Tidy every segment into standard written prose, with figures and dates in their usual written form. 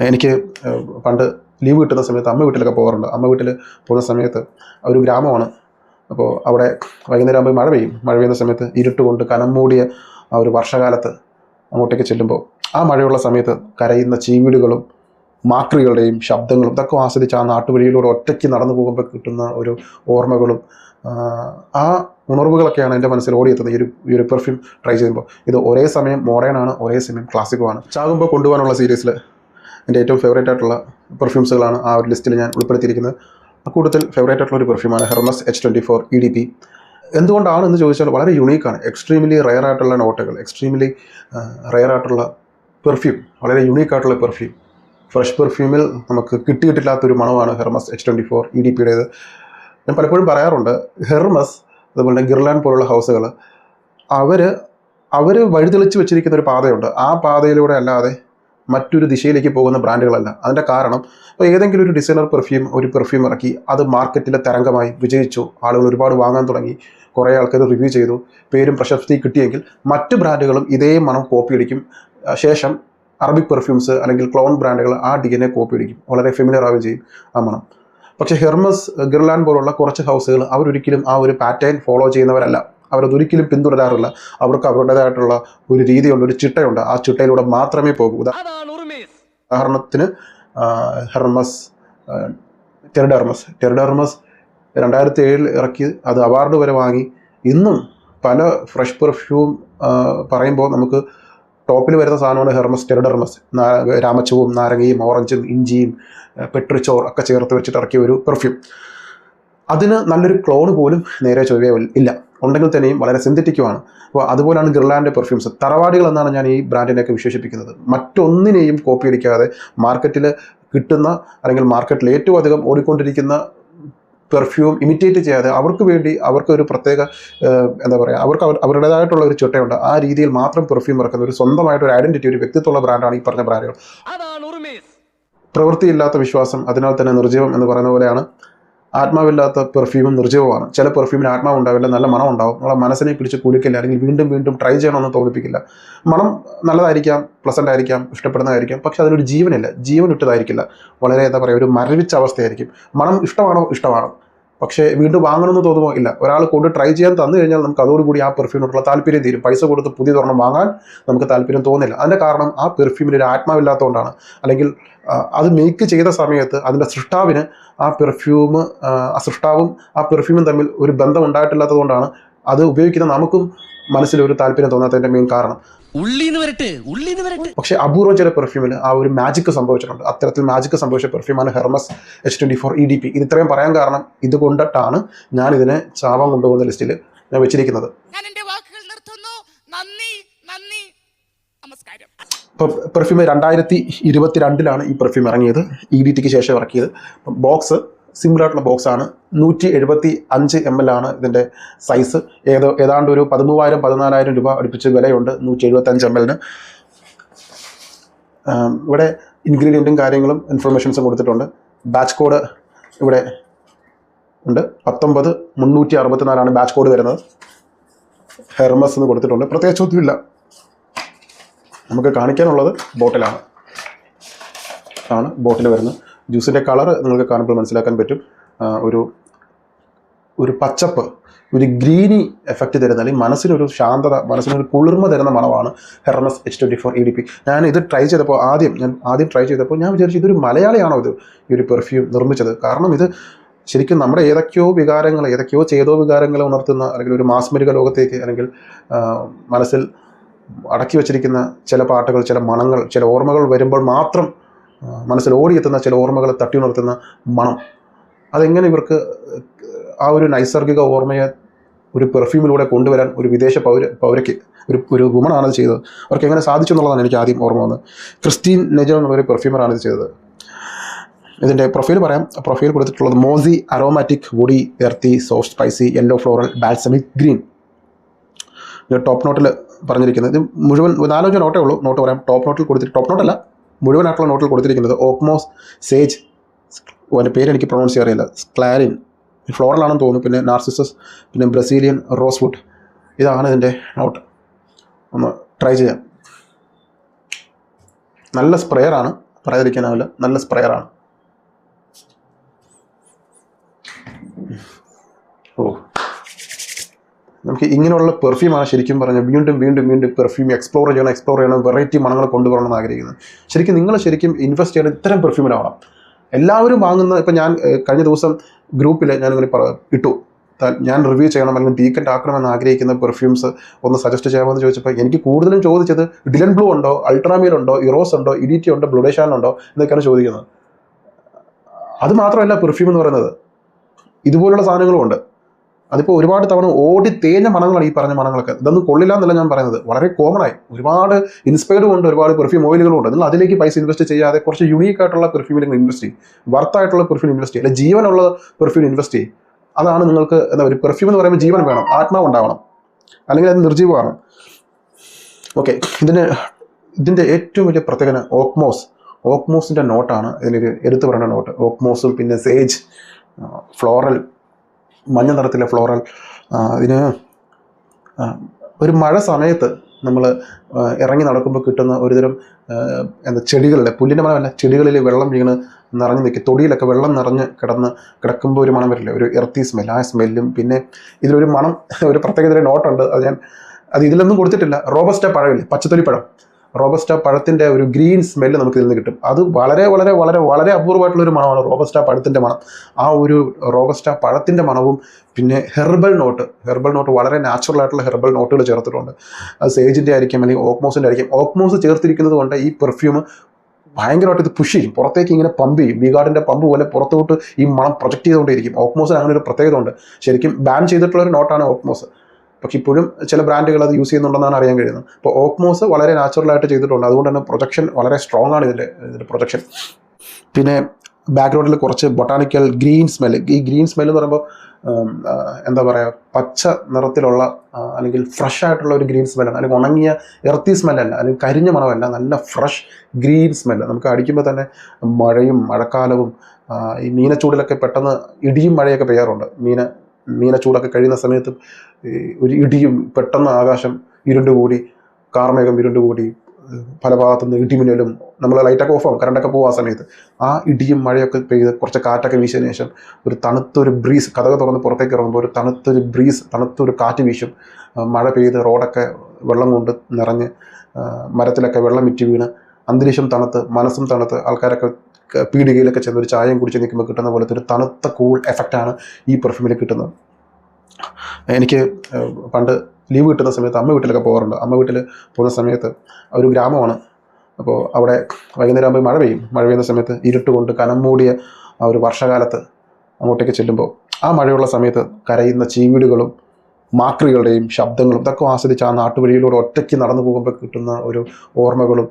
എനിക്ക് പണ്ട് ലീവ് കിട്ടുന്ന സമയത്ത് അമ്മ വീട്ടിലൊക്കെ പോകാറുണ്ട്. അമ്മ വീട്ടിൽ പോകുന്ന സമയത്ത് ഒരു ഗ്രാമമാണ്. അപ്പോൾ അവിടെ വൈകുന്നേരം ആകുമ്പോൾ മഴ പെയ്യുന്ന സമയത്ത് ഇരുട്ട് കൊണ്ട് കനം മൂടിയ ആ ഒരു വർഷകാലത്ത് അങ്ങോട്ടേക്ക് ചെല്ലുമ്പോൾ ആ മഴയുള്ള സമയത്ത് കരയുന്ന ചീവീടുകളും മാക്രികളുടെയും ശബ്ദങ്ങളും ഇതൊക്കെ ആസ്വദിച്ച് ആ നാട്ടുവഴിയിലൂടെ ഒറ്റയ്ക്ക് നടന്നു പോകുമ്പോൾ കിട്ടുന്ന ഒരു ഓർമ്മകളും ആ ഉണർവുകളൊക്കെയാണ് എൻ്റെ മനസ്സിൽ ഓടിയെത്തുന്നത് ഈ ഒരു പെർഫ്യൂം ട്രൈ ചെയ്യുമ്പോൾ. ഇത് ഒരേ സമയം മോഡേൺ ആണ്, ഒരേ സമയം ക്ലാസിക്കുമാണ്. ചാകുമ്പോൾ കൊണ്ടുപോകാനുള്ള സീരീസിൽ എൻ്റെ ഏറ്റവും ഫേവറേറ്റ് ആയിട്ടുള്ള പെർഫ്യൂംസുകളാണ് ആ ഒരു ലിസ്റ്റിൽ ഞാൻ ഉൾപ്പെടുത്തിയിരിക്കുന്നത്. കൂടുതൽ ഫേവറേറ്റ് ആയിട്ടുള്ള ഒരു പെർഫ്യൂമാണ് ഹെർമസ് H24 EDP. എന്തുകൊണ്ടാണെന്ന് ചോദിച്ചാൽ വളരെ യുണീക്കാണ്. എക്സ്ട്രീംലി റെയർ ആയിട്ടുള്ള നോട്ടുകൾ, എക്സ്ട്രീംലി റെയർ ആയിട്ടുള്ള പെർഫ്യൂം, വളരെ യുണീക്കായിട്ടുള്ള പെർഫ്യൂം. ഫ്രഷ് പെർഫ്യൂമിൽ നമുക്ക് കിട്ടിയിട്ടില്ലാത്തൊരു മണമാണ് ഹെർമസ് H24 EDPയുടേത്. ഞാൻ പലപ്പോഴും പറയാറുണ്ട്, ഹെർമസ് അതുപോലെ ഗിർലാൻഡ് പോലുള്ള ഹൗസുകൾ അവർ വഴിതെളിച്ച് വെച്ചിരിക്കുന്ന ഒരു പാതയുണ്ട്. ആ പാതയിലൂടെ അല്ലാതെ മറ്റൊരു ദിശയിലേക്ക് പോകുന്ന ബ്രാൻഡുകളല്ല. അതിൻ്റെ കാരണം, ഇപ്പോൾ ഏതെങ്കിലും ഒരു ഡിസൈനർ ഒരു പെർഫ്യൂം ഇറക്കി, അത് മാർക്കറ്റിലെ തരംഗമായി വിജയിച്ചു, ആളുകൾ ഒരുപാട് വാങ്ങാൻ തുടങ്ങി, കുറേ ആൾക്കാർ റിവ്യൂ ചെയ്തു, പേരും പ്രശസ്തി കിട്ടിയെങ്കിൽ മറ്റ് ബ്രാൻഡുകളും ഇതേ മണം കോപ്പി അടിക്കും. ശേഷം അറബിക് പെർഫ്യൂംസ് അല്ലെങ്കിൽ ക്ലോൺ ബ്രാൻഡുകൾ ആ DNA കോപ്പി അടിക്കും, വളരെ ഫെമിലിയർ ആവുകയും ചെയ്യും ആ മണം. പക്ഷേ ഹെർമസ്, ഗിർലാൻഡ് പോലുള്ള കുറച്ച് ഹൗസുകൾ അവരൊരിക്കലും ആ ഒരു പാറ്റേൺ ഫോളോ ചെയ്യുന്നവരല്ല. അവരതൊരിക്കലും പിന്തുടരാറില്ല. അവർക്ക് അവരുടേതായിട്ടുള്ള ഒരു രീതിയുണ്ട്, ഒരു ചിട്ടയുണ്ട്. ആ ചിട്ടയിലൂടെ മാത്രമേ പോകൂ. ഉദാഹരണത്തിന് ഹെർമസ് ടെറിഡർമസ് 2007 ഇറക്കി, അത് അവാർഡ് വരെ വാങ്ങി. ഇന്നും പല ഫ്രഷ് പെർഫ്യൂം പറയുമ്പോൾ നമുക്ക് ടോപ്പിൽ വരുന്ന സാധനമാണ് ഹെർമസ് ടെറിഡർമസ്. രാമച്ചവും നാരങ്ങയും ഓറഞ്ചും ഇഞ്ചിയും പെട്രിച്ചോർ ഒക്കെ ചേർത്ത് വെച്ചിട്ട് ഇറക്കിയ ഒരു പെർഫ്യൂം. അതിന് നല്ലൊരു ക്ലോൺ പോലും നേരെ ചൊവ്വേ ഇല്ല, ഉണ്ടെങ്കിൽ തന്നെയും വളരെ സിന്തറ്റിക്കുമാണ്. അപ്പോൾ അതുപോലെയാണ് ഗിർലാൻഡ് പെർഫ്യൂംസ്. തറവാടികൾ എന്നാണ് ഞാൻ ഈ ബ്രാൻഡിനെയൊക്കെ വിശേഷിപ്പിക്കുന്നത്. മറ്റൊന്നിനെയും കോപ്പി അടിക്കാതെ മാർക്കറ്റിൽ കിട്ടുന്ന, അല്ലെങ്കിൽ മാർക്കറ്റിൽ ഏറ്റവും അധികം ഓടിക്കൊണ്ടിരിക്കുന്ന പെർഫ്യൂം ഇമിറ്റേറ്റ് ചെയ്യാതെ അവർക്കൊരു പ്രത്യേക എന്താ പറയുക, അവരുടേതായിട്ടുള്ള ഒരു ചിട്ടയുണ്ട്. ആ രീതിയിൽ മാത്രം പെർഫ്യൂം ഇറക്കുന്ന ഒരു സ്വന്തമായിട്ടൊരു ഐഡന്റിറ്റി, ഒരു വ്യക്തിത്വമുള്ള ബ്രാൻഡാണ് ഈ പറഞ്ഞ ബ്രാൻഡുകൾ. പ്രവൃത്തിയില്ലാത്ത വിശ്വാസം, അതിനാൽ തന്നെ നിർജ്ജീവം എന്ന് പറയുന്ന പോലെയാണ് ആത്മാവില്ലാത്ത പെർഫ്യൂമും നിർജ്ജീവമാണ്. ചില പെർഫ്യൂമിന് ആത്മാവ് ഉണ്ടാവില്ല, നല്ല മണം ഉണ്ടാവും, നമ്മളെ മനസ്സിനെ പിടിച്ച് കുലുക്കില്ല, അല്ലെങ്കിൽ വീണ്ടും വീണ്ടും ട്രൈ ചെയ്യണമെന്ന് തോന്നിപ്പിക്കില്ല. മണം നല്ലതായിരിക്കാം, പ്ലസൻ്റ് ആയിരിക്കാം, ഇഷ്ടപ്പെടുന്നതായിരിക്കാം, പക്ഷെ അതിനൊരു ജീവനില്ല, ജീവൻ ഇട്ടതായിരിക്കില്ല. വളരെ എന്താ പറയുക, ഒരു മരവിച്ച അവസ്ഥയായിരിക്കും. മണം ഇഷ്ടമാണോ, പക്ഷേ വീണ്ടും വാങ്ങണമെന്ന് തോന്നുമോ? ഇല്ല. ഒരാൾ കൊണ്ട് ട്രൈ ചെയ്യാൻ തന്നു കഴിഞ്ഞാൽ നമുക്ക് അതോടുകൂടി ആ പെർഫ്യൂമിനോടുള്ള താല്പര്യം തീരും. പൈസ കൊടുത്ത് പുതിയ തുറന്ന് വാങ്ങാൻ നമുക്ക് താല്പര്യം തോന്നില്ല. അതിൻ്റെ കാരണം ആ പെർഫ്യൂമിന് ഒരു ആത്മാവില്ലാത്തതുകൊണ്ടാണ്. അല്ലെങ്കിൽ അത് മേക്ക് ചെയ്ത സമയത്ത് അതിൻ്റെ സൃഷ്ടാവിന് ആ സൃഷ്ടാവും ആ പെർഫ്യൂമും തമ്മിൽ ഒരു ബന്ധം ഉണ്ടായിട്ടില്ലാത്തത് കൊണ്ടാണ് അത് ഉപയോഗിക്കുന്ന നമുക്കും മനസ്സിലൊരു താല്പര്യം തോന്നാത്തതിൻ്റെ മെയിൻ കാരണം. പക്ഷേ അപൂർവം ചില പെർഫ്യൂമിൽ ആ ഒരു മാജിക്ക് സംഭവിച്ചിട്ടുണ്ട്. അത്തരത്തിൽ മാജിക്ക് സംഭവിച്ച പെർഫ്യൂമാണ് ഹെർമസ് H24 EDP. ഇത് ഇത്രയും പറയാൻ കാരണം ഇതുകൊണ്ടിട്ടാണ് ഞാൻ ഇതിനെ ചാവാൻ കൊണ്ടുപോകുന്ന ലിസ്റ്റിൽ ഞാൻ വെച്ചിരിക്കുന്നത്. ഇപ്പോൾ പെർഫ്യൂം 2022 ഈ പെർഫ്യൂം ഇറങ്ങിയത്, EDTക്ക് ശേഷം ഇറക്കിയത്. ബോക്സ് സിമ്പിളായിട്ടുള്ള ബോക്സാണ്. 175 ml ആണ് ഇതിൻ്റെ സൈസ്. ഏതാണ്ട് ഒരു 13,000-14,000 രൂപ അടുപ്പിച്ച് വിലയുണ്ട് 175 ml. ഇവിടെ ഇൻഗ്രീഡിയൻറ്റും കാര്യങ്ങളും ഇൻഫർമേഷൻസും കൊടുത്തിട്ടുണ്ട്. ബാച്ച് കോഡ് ഇവിടെ ഉണ്ട്. 19364 ബാച്ച് കോഡ് വരുന്നത്. ഹെർമസ് എന്ന് കൊടുത്തിട്ടുണ്ട്. പ്രത്യേകിച്ചൊന്നുമില്ല. നമുക്ക് കാണിക്കാനുള്ളത് ബോട്ടിലാണ് വരുന്നത്. ജ്യൂസിൻ്റെ കളർ നിങ്ങൾക്ക് കാണുമ്പോൾ മനസ്സിലാക്കാൻ പറ്റും. ഒരു പച്ചപ്പ്, ഒരു ഗ്രീനി എഫക്റ്റ് തരുന്ന, അല്ലെങ്കിൽ മനസ്സിനൊരു ശാന്തത, മനസ്സിനൊരു കുളിർമ തരുന്ന മണമാണ് ഹെർമസ് H24 EDP. ഞാൻ ഇത് ട്രൈ ചെയ്തപ്പോൾ ആദ്യം ട്രൈ ചെയ്തപ്പോൾ ഞാൻ വിചാരിച്ചു ഇതൊരു മലയാളിയാണോ ഈ ഒരു പെർഫ്യൂം നിർമ്മിച്ചത്. കാരണം ഇത് ശരിക്കും നമ്മുടെ ഏതൊക്കെയോ ചേതോ വികാരങ്ങളെ ഉണർത്തുന്ന, അല്ലെങ്കിൽ ഒരു മാസ്മരിക ലോകത്തേക്ക്, അല്ലെങ്കിൽ മനസ്സിൽ അടക്കി വച്ചിരിക്കുന്ന ചില പാട്ടുകൾ, ചില മണങ്ങൾ, ചില ഓർമ്മകൾ വരുമ്പോൾ മാത്രം മനസ്സിൽ ഓടിയെത്തുന്ന ചില ഓർമ്മകളെ തട്ടി ഉണർത്തുന്ന മണം. അതെങ്ങനെ ഇവർക്ക് ആ ഒരു നൈസർഗിക ഓർമ്മയെ ഒരു പെർഫ്യൂമിലൂടെ കൊണ്ടുവരാൻ ഒരു വിദേശ പൗരയ്ക്ക്, ഒരു വുമണാണ് ഇത് ചെയ്തത്. അവർക്ക് എങ്ങനെ സാധിച്ചു എന്നുള്ളതാണ് എനിക്ക് ആദ്യം ഓർമ്മ വന്നത്. ക്രിസ്റ്റീൻ നെജോ എന്നുള്ളൊരു പെർഫ്യൂമറാണ് ഇത് ചെയ്തത്. ഇതിൻ്റെ പ്രൊഫൈൽ പറയാം. പ്രൊഫൈൽ കൊടുത്തിട്ടുള്ളത് mossy aromatic woody earthy soft spicy yellow floral balsamic green. Top നോട്ടിൽ പറഞ്ഞിരിക്കുന്നത്, ഇത് മുഴുവൻ 4-5 നോട്ടേ ഉള്ളൂ. നോട്ട് പറയാം. ടോപ്പ് നോട്ടല്ല, മുഴുവനായിട്ടുള്ള നോട്ടിൽ കൊടുത്തിരിക്കുന്നത് ഓക്മോസ് സേജ്, അതിൻ്റെ പേര് എനിക്ക് പ്രൊണൗൺസ് ചെയ്യാൻ അറിയില്ല, സ്ക്ലാരിൻ, ഫ്ലോറലാണെന്ന് തോന്നുന്നു, പിന്നെ നാർസിസസ്, പിന്നെ ബ്രസീലിയൻ റോസ്വുഡ്. ഇതാണ് ഇതിൻ്റെ നോട്ട്. ഒന്ന് ട്രൈ ചെയ്യാം. നല്ല സ്പ്രെയറാണ്, പറയാതിരിക്കാനാവില്ല, നല്ല സ്പ്രെയറാണ്. ഓ, നമുക്ക് ഇങ്ങനെയുള്ള പെർഫ്യൂമാണ് ശരിക്കും പറഞ്ഞാൽ വീണ്ടും വീണ്ടും വീണ്ടും പെർഫ്യൂം എക്സ്പ്ലോർ ചെയ്യണം, വെറൈറ്റി മണങ്ങൾ കൊണ്ടുവരണം എന്ന് ആഗ്രഹിക്കുന്നത്. ശരിക്കും നിങ്ങൾ ശരിക്കും ഇൻവെസ്റ്റ് ചെയ്യണം ഇത്തരം പെർഫ്യൂമിലാവണം. എല്ലാവരും വാങ്ങുന്ന, ഇപ്പം ഞാൻ കഴിഞ്ഞ ദിവസം ഗ്രൂപ്പിൽ ഞാനിങ്ങനെ ഇട്ടു, ഞാൻ റിവ്യൂ ചെയ്യണം അല്ലെങ്കിൽ ഡീക്കൻ്റ് ആക്കണമെന്ന് ആഗ്രഹിക്കുന്ന പെർഫ്യൂംസ് ഒന്ന് സജസ്റ്റ് ചെയ്യാമെന്ന് ചോദിച്ചപ്പോൾ എനിക്ക് കൂടുതലും ചോദിച്ചത് ഡിലൻ ബ്ലൂ ഉണ്ടോ, അൾട്രാമിയർ ഉണ്ടോ, ഇറോസ് ഉണ്ടോ, ഇഡിറ്റി ഉണ്ടോ, ബ്ലൂ ഡേ ഷാനൽ ഉണ്ടോ എന്നൊക്കെയാണ് ചോദിക്കുന്നത്. അത് മാത്രമല്ല, പെർഫ്യൂം എന്ന് പറയുന്നത് ഇതുപോലുള്ള സാധനങ്ങളും ഉണ്ട്. അതിപ്പോൾ ഒരുപാട് തവണ ഓടി തേഞ്ഞ മണങ്ങളാണ് ഈ പറഞ്ഞ മണങ്ങളൊക്കെ. ഇതൊന്നും കൊള്ളില്ല എന്നല്ല ഞാൻ പറയുന്നത്, വളരെ കോമൺ ആയി ഒരുപാട് ഇൻസ്പയർഡും ഉണ്ട്, ഒരുപാട് പെർഫ്യൂം ഓയിലുകളും ഉണ്ട്. നിങ്ങൾ അതിലേക്ക് പൈസ ഇൻവെസ്റ്റ് ചെയ്യാതെ കുറച്ച് യുണീക്ക് ആയിട്ടുള്ള പെർഫ്യൂമിൽ നിങ്ങൾ ഇൻവെസ്റ്റ് ചെയ്യും, വർത്തായിട്ടുള്ള പെർഫ്യൂം ഇൻവെസ്റ്റ് ചെയ്യും, അല്ലെങ്കിൽ ജീവനുള്ള പെർഫ്യൂം ഇൻവെസ്റ്റ് ചെയ്യും. അതാണ് നിങ്ങൾക്ക് എന്താ പറയുക, പെർഫ്യൂം എന്ന് പറയുമ്പോൾ ജീവൻ വേണം, ആത്മാവ് ഉണ്ടാവണം, അല്ലെങ്കിൽ അത് നിർജീവമാണ്. ഓക്കെ, ഇതിൻ്റെ ഏറ്റവും വലിയ പ്രത്യേകത ഓക്മോസിൻ്റെ നോട്ടാണ് ഇതിനൊരു എടുത്തു പറയേണ്ട നോട്ട്. ഓക്മോസും പിന്നെ സേജ്, ഫ്ലോറൽ, മഞ്ഞ നിറത്തിലെ ഫ്ലോറൽ. ഇതിന് ഒരു മഴ സമയത്ത് നമ്മൾ ഇറങ്ങി നടക്കുമ്പോൾ കിട്ടുന്ന ഒരുതരം ചെടികളുടെ, പുല്ലിൻ്റെ മണമല്ല, ചെടികളിൽ വെള്ളം വീണ് നിറഞ്ഞു നിൽക്കും, തൊടിയിലൊക്കെ വെള്ളം നിറഞ്ഞ് കിടക്കുമ്പോൾ ഒരു മണം വരില്ല, ഒരു എർത്തി സ്മെൽ. ആ സ്മെല്ലും പിന്നെ ഇതിലൊരു മണം, ഒരു പ്രത്യേകതര നോട്ടുണ്ട്. അത് ഇതിലൊന്നും കൊടുത്തിട്ടില്ല. റോബസ്റ്റ പഴമില്ലേ, പച്ചത്തൊലിപ്പഴം, റോബസ്റ്റ പഴത്തിൻ്റെ ഒരു ഗ്രീൻ സ്മെല്ല് നമുക്ക് ഇതിൽ നിന്ന് കിട്ടും. അത് വളരെ വളരെ വളരെ വളരെ അപൂർവമായിട്ടുള്ളൊരു മണമാണ് റോബസ്റ്റ പഴത്തിൻ്റെ മണം. ആ ഒരു റോബസ്റ്റ പഴത്തിൻ്റെ മണവും പിന്നെ ഹെർബൽ നോട്ട് വളരെ നാച്ചുറൽ ആയിട്ടുള്ള ഹെർബൽ നോട്ടുകൾ ചേർത്തിട്ടുണ്ട്. അത് സേജിൻ്റെ ആയിരിക്കും, അല്ലെങ്കിൽ ഓക്മോസിൻ്റെ ആയിരിക്കും. ഓക്മോസ് ചേർത്തിരിക്കുന്നത് കൊണ്ട് ഈ പെർഫ്യൂം ഭയങ്കരമായിട്ട് ഇത് പുഷ് ചെയ്യും, പുറത്തേക്ക് ഇങ്ങനെ പമ്പ് ചെയ്യും. വീഗാർഡിൻ്റെ പമ്പ് പോലെ പുറത്തോട്ട് ഈ മണം പ്രൊജക്റ്റ് ചെയ്തുകൊണ്ടേയിരിക്കും. ഓക്മോസിന് അങ്ങനെ ഒരു പ്രത്യേകത ഉണ്ട്. ശരിക്കും ബാൻ ചെയ്തിട്ടുള്ളൊരു നോട്ടാണ് ഓക്മോസ്. പക്ഷെ ഇപ്പോഴും ചില ബ്രാൻഡുകൾ അത് യൂസ് ചെയ്യുന്നുണ്ടെന്നാണ് അറിയാൻ കഴിയുന്നത്. അപ്പോൾ ഓക്മോസ് വളരെ നാച്ചുറലായിട്ട് ചെയ്തിട്ടുണ്ട്. അതുകൊണ്ട് തന്നെ പ്രൊജക്ഷൻ വളരെ സ്ട്രോങ് ആണ് ഇതിൻ്റെ പ്രൊജക്ഷൻ. പിന്നെ ബാക്ക്ഗ്രൗണ്ടിൽ കുറച്ച് ബൊട്ടാണിക്കൽ ഗ്രീൻ സ്മെല്ല്. ഈ ഗ്രീൻ സ്മെല്ല് എന്ന് പറയുമ്പോൾ എന്താ പറയുക, പച്ച നിറത്തിലുള്ള അല്ലെങ്കിൽ ഫ്രഷ് ആയിട്ടുള്ള ഒരു ഗ്രീൻ സ്മെല്ലാണ്, അല്ലെങ്കിൽ ഉണങ്ങിയ എർത്തി സ്മെല്ലല്ല, അല്ലെങ്കിൽ കരിഞ്ഞ മണമല്ല, നല്ല ഫ്രഷ് ഗ്രീൻ സ്മെല്ല്. നമുക്ക് അടിക്കുമ്പോൾ തന്നെ മഴക്കാലവും ഈ മീനച്ചൂടിലൊക്കെ പെട്ടെന്ന് ഇടിയും മഴയൊക്കെ പെയ്യാറുണ്ട്. മീനച്ചൂടൊക്കെ കഴിയുന്ന സമയത്ത് ഒരു ഇടിയും, പെട്ടെന്ന് ആകാശം ഇരുണ്ടുകൂടി, കാർമേഘം ഇരുണ്ടുകൂടി, പല ഭാഗത്തുനിന്ന് ഇടിമിന്നലും, നമ്മൾ ലൈറ്റൊക്കെ ഓഫ് ആവും, കറണ്ടൊക്കെ പോകും. ആ സമയത്ത് ആ ഇടിയും മഴയൊക്കെ പെയ്ത് കുറച്ച് കാറ്റൊക്കെ വീശിയതിന് ശേഷം ഒരു തണുത്തൊരു ബ്രീസ്, കതക് തുറന്ന് പുറത്തേക്ക് ഇറങ്ങുമ്പോൾ ഒരു തണുത്തൊരു കാറ്റ് വീശും. മഴ പെയ്ത് റോഡൊക്കെ വെള്ളം കൊണ്ട് നിറഞ്ഞ്, മരത്തിലൊക്കെ വെള്ളം ഇറ്റി വീണ്, അന്തരീക്ഷം തണുത്ത്, മനസ്സും തണുത്ത്, ആൾക്കാരൊക്കെ പീടികയിലൊക്കെ ചെന്ന് ഒരു ചായയും കുടിച്ച് നിൽക്കുമ്പോൾ കിട്ടുന്ന പോലത്തെ ഒരു തണുത്ത കൂൾ എഫക്റ്റാണ് ഈ പെർഫ്യൂമിൽ കിട്ടുന്നത്. എനിക്ക് പണ്ട് ലീവ് കിട്ടുന്ന സമയത്ത് അമ്മ വീട്ടിലൊക്കെ പോകാറുണ്ട്. അമ്മ വീട്ടിൽ പോകുന്ന സമയത്ത് ഒരു ഗ്രാമമാണ്. അപ്പോൾ അവിടെ വൈകുന്നേരം ആകുമ്പോൾ മഴ പെയ്യുന്ന സമയത്ത് ഇരുട്ട് കൊണ്ട് കനം മൂടിയ ആ ഒരു വർഷകാലത്ത് അങ്ങോട്ടേക്ക് ചെല്ലുമ്പോൾ ആ മഴയുള്ള സമയത്ത് കരയുന്ന ചീവീടുകളും മാക്രികളുടെയും ശബ്ദങ്ങളും ഇതൊക്കെ ആസ്വദിച്ച് ആ നാട്ടുവഴിയിലൂടെ ഒറ്റയ്ക്ക് നടന്നു പോകുമ്പോൾ കിട്ടുന്ന ഒരു ഓർമ്മകളും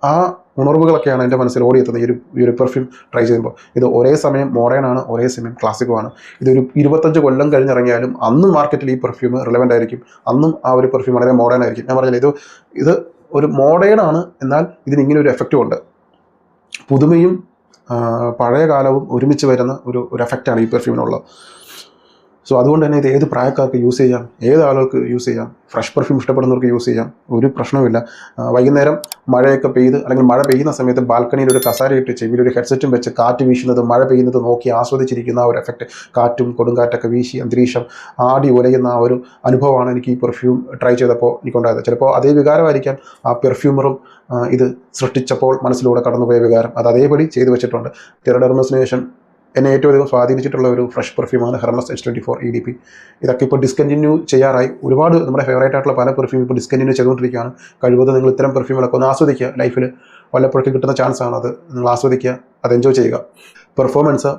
ആ ഉണർവുകളൊക്കെയാണ് എൻ്റെ മനസ്സിൽ ഓടിയെത്തുന്നത് ഈ ഒരു പെർഫ്യൂം ട്രൈ ചെയ്യുമ്പോൾ. ഇത് ഒരേ സമയം മോഡേൺ ആണ്, ഒരേ സമയം ക്ലാസിക്കുമാണ്. ഇതൊരു 25 കൊല്ലം കഴിഞ്ഞിറങ്ങിയാലും അന്നും മാർക്കറ്റിൽ ഈ പെർഫ്യൂം റിലവൻ്റ് ആയിരിക്കും. അന്നും ആ ഒരു പെർഫ്യൂം വളരെ മോഡേൺ ആയിരിക്കും. ഞാൻ പറഞ്ഞില്ല, ഇത് ഒരു മോഡേൺ ആണ്, എന്നാൽ ഇതിന് ഇങ്ങനെ ഒരു എഫക്റ്റും ഉണ്ട്. പുതുമയും പഴയ കാലവും ഒരുമിച്ച് വരുന്ന ഒരു എഫക്റ്റാണ് ഈ പെർഫ്യൂമിനുള്ളത്. സോ അതുകൊണ്ട് തന്നെ ഇത് ഏത് പ്രായക്കാർക്ക് യൂസ് ചെയ്യാം, ഏത് ആളുകൾക്ക് യൂസ് ചെയ്യാം. ഫ്രഷ് പെർഫ്യൂം ഇഷ്ടപ്പെടുന്നവർക്ക് യൂസ് ചെയ്യാം, ഒരു പ്രശ്നവുമില്ല. വൈകുന്നേരം മഴയൊക്കെ പെയ്ത്, അല്ലെങ്കിൽ മഴ പെയ്യുന്ന സമയത്ത് ബാൽക്കണിയിൽ ഒരു കസാര ഇട്ട് ചെവിയിലൊരു ഹെഡ്സെറ്റും വെച്ച് കാറ്റ് വീശുന്നത്, മഴ പെയ്യുന്നത് നോക്കി ആസ്വദിച്ചിരിക്കുന്ന ആ ഒരു എഫക്റ്റ്, കാറ്റും കൊടുങ്കാറ്റൊക്കെ വീശി അന്തരീക്ഷം ആടി ഉലയുന്ന ആ ഒരു അനുഭവമാണ് എനിക്ക് ഈ പെർഫ്യൂം ട്രൈ ചെയ്തപ്പോൾ എനിക്കുണ്ടായത്. ചിലപ്പോൾ അതേ വികാരമായിരിക്കാം ആ പെർഫ്യൂമറും ഇത് സൃഷ്ടിച്ചപ്പോൾ മനസ്സിലൂടെ കടന്നുപോയ വികാരം, അത് അതേപടി ചെയ്തു വെച്ചിട്ടുണ്ട്. ടെറഡർമസിന് ശേഷം എന്നെ ഏറ്റവും അധികം സ്വാധീനിച്ചിട്ടുള്ള ഒരു ഫ്രഷ് പെർഫ്യൂമാണ് ഹെർമസ് H24 EDP. ഇതൊക്കെ ഇപ്പോൾ ഡിസ്കണ്ടിന്യൂ ചെയ്യാറായി. ഒരുപാട് നമ്മുടെ ഫേവറേറ്റ് ആയിട്ടുള്ള പല പെർഫ്യൂം ഇപ്പോൾ ഡിസ്കണ്ടിന്യൂ ചെയ്തുകൊണ്ടിരിക്കുകയാണ്. കഴിവതും നിങ്ങൾ ഇത്തരം പെർഫ്യൂമുകളൊക്കെ ഒന്ന് ആസ്വദിക്കുക. ലൈഫിൽ വല്ലപ്പോഴൊക്കെ കിട്ടുന്ന ചാൻസാണ് അത്. നിങ്ങൾ ആസ്വദിക്കുക, അത് എൻജോയ് ചെയ്യുക. പെർഫോമൻസ്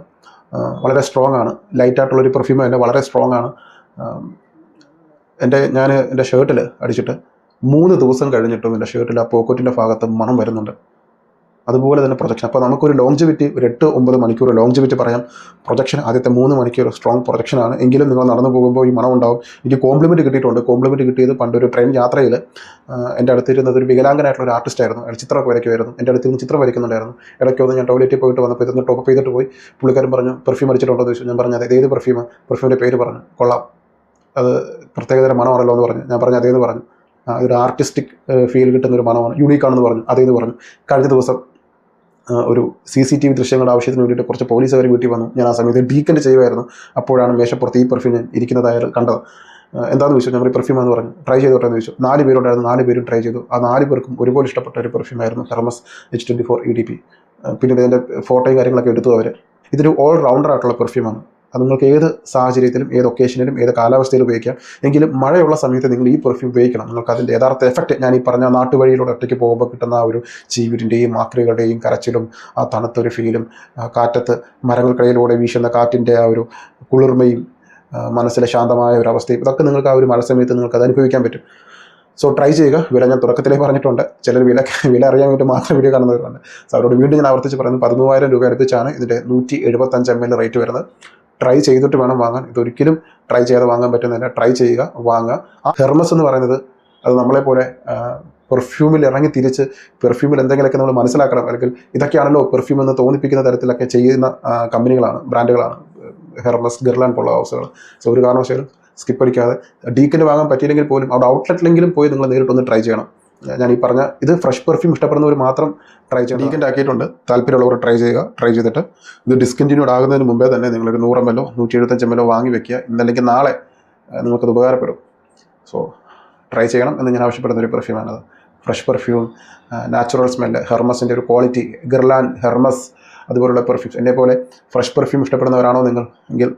വളരെ സ്ട്രോങ് ആണ്. ലൈറ്റായിട്ടുള്ളൊരു പെർഫ്യൂം തന്നെ വളരെ സ്ട്രോങ് ആണ്. ഞാൻ എൻ്റെ ഷർട്ടിൽ അടിച്ചിട്ട് 3 ദിവസം കഴിഞ്ഞിട്ടും എൻ്റെ ഷർട്ടിൽ ആ പോക്കറ്റിൻ്റെ ഭാഗത്ത് മണം വരുന്നുണ്ട്. അതുപോലെ തന്നെ പ്രൊജക്ഷൻ. അപ്പോൾ നമുക്കൊരു ലോങ്ജിവിറ്റി, ഒരു 8-9 മണിക്കൂർ ലോങ്ജിവിറ്റി പറയാം. പ്രൊജക്ഷൻ ആദ്യത്തെ 3 മണിക്കൂർ സ്ട്രോങ് പ്രൊജക്ഷനാണ്. എങ്കിലും നിങ്ങൾ നടന്നു പോകുമ്പോൾ ഈ മണം ഉണ്ടാവും. എനിക്ക് കോംപ്ലിമെൻറ്റ് കിട്ടിയിട്ടുണ്ട്. കോംപ്ലിമെൻറ്റ് കിട്ടിയത് പണ്ടൊരു ട്രെയിൻ യാത്രയിൽ എൻ്റെ അടുത്തിരുന്നത് ഒരു വികലാംഗനായിട്ടുള്ള ഒരു ആർട്ടിസ്റ്റായിരുന്നു. അയാൾ ചിത്രമൊക്കെ വരയ്ക്കുമായിരുന്നു. എൻ്റെ അടുത്തിരുന്ന് ചിത്രം വരയ്ക്കുന്നുണ്ടായിരുന്നു. ഇടയ്ക്കൊന്ന് ഞാൻ ടോയ്ലറ്റിൽ പോയിട്ട് വന്നപ്പോൾ ഇതൊന്ന് ടോപ്പ് ചെയ്തിട്ട് പോയി. പുള്ളിക്കാരൻ പറഞ്ഞു, പെർഫ്യൂം അടിച്ചിട്ടുണ്ടോ എന്ന് ചോദിച്ചു. ഞാൻ പറഞ്ഞു അതെ. ഏത് പെർഫ്യൂമിൻ്റെ പേര് പറഞ്ഞു. കൊള്ളാം, അത് പ്രത്യേകതര മണമാണല്ലോ എന്ന് പറഞ്ഞു. ഞാൻ പറഞ്ഞു അതേന്ന് പറഞ്ഞു. ഇതൊരു ആർട്ടിസ്റ്റിക് ഫീൽ കിട്ടുന്നൊരു മണമാണ്, യുണീക്കാണെന്ന് പറഞ്ഞു. അതേന്ന് പറഞ്ഞു. കഴിഞ്ഞ ദിവസം ഒരു CCTV ദൃശ്യങ്ങളുടെ ആവശ്യത്തിന് വേണ്ടിയിട്ട് കുറച്ച് പോലീസുകാർ വീട്ടിൽ വന്നു. ഞാൻ ആ സമയത്ത് ഡീക്കൻ്റ് ചെയ്യുമായിരുന്നു. അപ്പോഴാണ് മേശപ്പുറത്ത് ഈ പെർഫ്യൂം ഞാൻ ഇരിക്കുന്നതായാലും കണ്ടത്. എന്താണെന്ന് ചോദിച്ചു, ഞങ്ങൾ പെർഫ്യൂം എന്ന് പറഞ്ഞു, ട്രൈ ചെയ്തോട്ടെ എന്ന് ചോദിച്ചു. 4 പേരുണ്ടായിരുന്നു, 4 പേരും ട്രൈ ചെയ്തു. ആ 4 പേർക്കും ഒരുപോലെ ഇഷ്ടപ്പെട്ട ഒരു പെർഫ്യൂമായിരുന്നു ഹെർമസ് H24 EDP. പിന്നീട് ഇതിൻ്റെ ഫോട്ടോയും കാര്യങ്ങളൊക്കെ എടുത്തു അവർ. ഇതൊരു ഓൾ റൗണ്ടർ ആയിട്ടുള്ള പെർഫ്യൂമാണ്. അത് നിങ്ങൾക്ക് ഏത് സാഹചര്യത്തിലും ഏത് ഒക്കേഷനിലും ഏത് കാലാവസ്ഥയിലും ഉപയോഗിക്കാം. എങ്കിലും മഴയുള്ള സമയത്ത് നിങ്ങൾ ഈ പെർഫ്യൂം ഉപയോഗിക്കണം. നിങ്ങൾക്ക് അതിൻ്റെ യഥാർത്ഥ എഫക്റ്റ്, ഞാൻ ഈ പറഞ്ഞ നാട്ടുവഴിയിലൂടെ ഒറ്റയ്ക്ക് പോകുമ്പോൾ കിട്ടുന്ന ആ ഒരു ചീവിരിൻ്റെയും ആക്രികളുടെയും കരച്ചിലും ആ തണുത്തൊരു ഫീലും കാറ്റത്ത് മരങ്ങൾക്കിടയിലൂടെ വീശുന്ന കാറ്റിൻ്റെ ആ ഒരു കുളിർമയും മനസ്സിലെ ശാന്തമായ ഒരു അവസ്ഥയും, ഇതൊക്കെ നിങ്ങൾക്ക് ആ ഒരു മഴ സമയത്ത് നിങ്ങൾക്ക് അത് അനുഭവിക്കാൻ പറ്റും. സോ ട്രൈ ചെയ്യുക. വില ഞാൻ തുടക്കത്തിലേ പറഞ്ഞിട്ടുണ്ട്. ചിലർ വില അറിയാൻ വേണ്ടി മാത്രം വീഡിയോ കാണുന്നവരുണ്ട്. സോ അവരോട് വീണ്ടും ഞാൻ ആവർത്തിച്ച് പറയുന്നത് 13,000 രൂപ അടുപ്പിച്ചാണ് ഇതിൻ്റെ 175 ml റേറ്റ് വരുന്നത്. ട്രൈ ചെയ്തിട്ട് വേണം വാങ്ങാൻ. ഇതൊരിക്കലും ട്രൈ ചെയ്യാതെ വാങ്ങാൻ പറ്റുന്നില്ല. ട്രൈ ചെയ്യുക, വാങ്ങുക. ആ ഹെർമസ് എന്ന് പറയുന്നത് അത് നമ്മളെപ്പോലെ പെർഫ്യൂമിൽ ഇറങ്ങി തിരിച്ച് പെർഫ്യൂമിൽ എന്തെങ്കിലുമൊക്കെ നമ്മൾ മനസ്സിലാക്കണം, അല്ലെങ്കിൽ ഇതൊക്കെയാണല്ലോ പെർഫ്യൂം എന്ന് തോന്നിപ്പിക്കുന്ന തരത്തിലൊക്കെ ചെയ്യുന്ന കമ്പനികളാണ്, ബ്രാൻഡുകളാണ് ഹെർമസ്, ഗിർലാൻഡ് പോലുള്ള ഹൗസുകൾ. സോ ഒരു കാരണവശാലും സ്കിപ്പ് അടിക്കാതെ, ഡീക്കൻ്റ് വാങ്ങാൻ പറ്റിയില്ലെങ്കിൽ പോലും അവിടെ ഔട്ട്ലെറ്റിലെങ്കിലും പോയി നിങ്ങൾ നേരിട്ടൊന്ന് ട്രൈ ചെയ്യണം. ഞാൻ ഈ പറഞ്ഞ ഇത് ഫ്രഷ് പെർഫ്യൂം ഇഷ്ടപ്പെടുന്നവർ മാത്രം ട്രൈ ചെയ്യണം. ഡീക്കൻ്റ് ആക്കിയിട്ടുണ്ട്. താല്പര്യമുള്ളവർ ട്രൈ ചെയ്യുക. ട്രൈ ചെയ്തിട്ട് ഇത് ഡിസ്കണ്ടിന്യൂഡ് ആകുന്നതിന് മുമ്പേ തന്നെ നിങ്ങളൊരു 100 ml 175 ml വാങ്ങി വെക്കുക. ഇന്നല്ലെങ്കിൽ നാളെ നിങ്ങൾക്കത് ഉപകാരപ്പെടും. സോ ട്രൈ ചെയ്യണം എന്ന് ഞാൻ ആവശ്യപ്പെടുന്ന ഒരു പെർഫ്യൂമാണത്. ഫ്രഷ് പെർഫ്യൂം, നാച്ചുറൽ സ്മെല്ല്, ഹെർമസിൻ്റെ ഒരു ക്വാളിറ്റി, ഗിർലാൻഡ്, ഹെർമസ് അതുപോലുള്ള പെർഫ്യൂംസ്. എന്നെപ്പോലെ ഫ്രഷ് പെർഫ്യൂം ഇഷ്ടപ്പെടുന്നവരാണോ നിങ്ങൾ എങ്കിൽ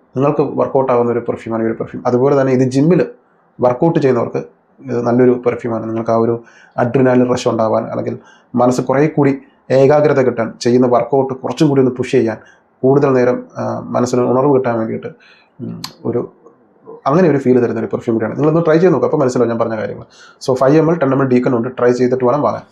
നിങ്ങൾക്ക് വർക്കൗട്ട് ആകുന്ന ഒരു പെർഫ്യൂമാണ് ഈ ഒരു പെർഫ്യൂം. അതുപോലെ തന്നെ ഇത് ജിമ്മിൽ വർക്കൗട്ട് ചെയ്യുന്നവർക്ക് ഇത് നല്ലൊരു പെർഫ്യൂമാണ്. നിങ്ങൾക്ക് ആ ഒരു അഡ്രിനാലിൻ റഷ് ഉണ്ടാവാൻ, അല്ലെങ്കിൽ മനസ്സ് കുറേ കൂടി ഏകാഗ്രത കിട്ടാൻ, ചെയ്യുന്ന വർക്കൗട്ട് കുറച്ചും കൂടി ഒന്ന് പുഷ് ചെയ്യാൻ, കൂടുതൽ നേരം മനസ്സിന് ഉണർവ് കിട്ടാൻ വേണ്ടിയിട്ട് അങ്ങനെ ഒരു ഫീൽ തരുന്ന ഒരു പെർഫ്യൂം കൂടിയാണ്. നിങ്ങളൊന്ന് ട്രൈ ചെയ്ത് നോക്കുക, അപ്പോൾ മനസ്സിലാവും ഞാൻ പറഞ്ഞ കാര്യങ്ങൾ. സോ 5 ml 10 ml ഡീക്കൺ ഉണ്ട്. ട്രൈ ചെയ്തിട്ട് വേണം വാങ്ങാൻ.